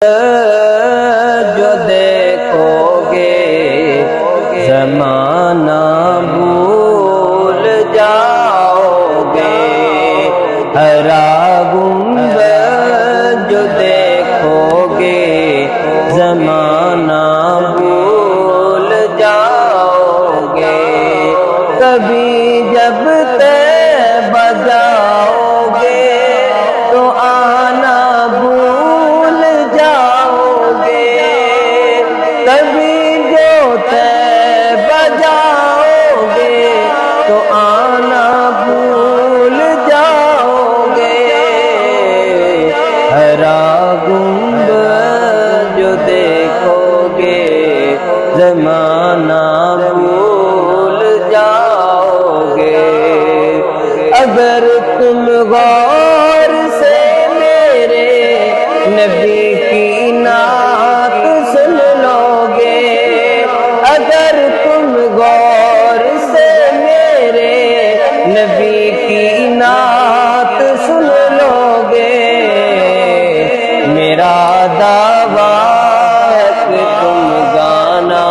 جو دیکھو گے زمانہ بھول جاؤ گے، ہرا گنبد جو دیکھو گے زمانہ بھول جاؤ گے، کبھی جب طیبہ جاؤ گے تو آنا بھول جاؤ گے، کبھی جو طیبہ جاؤ گے تو آنا بھول جاؤ گے، ہرا گنبد جو دیکھو گے زمانہ بھول جاؤ گے، اگر تم غور سے میرے نبی کی نعت سن لو گے، اگر تم غور سے میرے نبی کی نعت سن لو گے، میرا دعویٰ ہے کہ تم گانا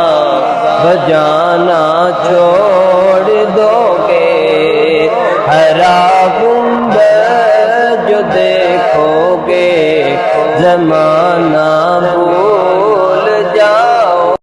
بجانا چھوڑ دو گے، ہرا گنبد جو دیکھو گے زمانہ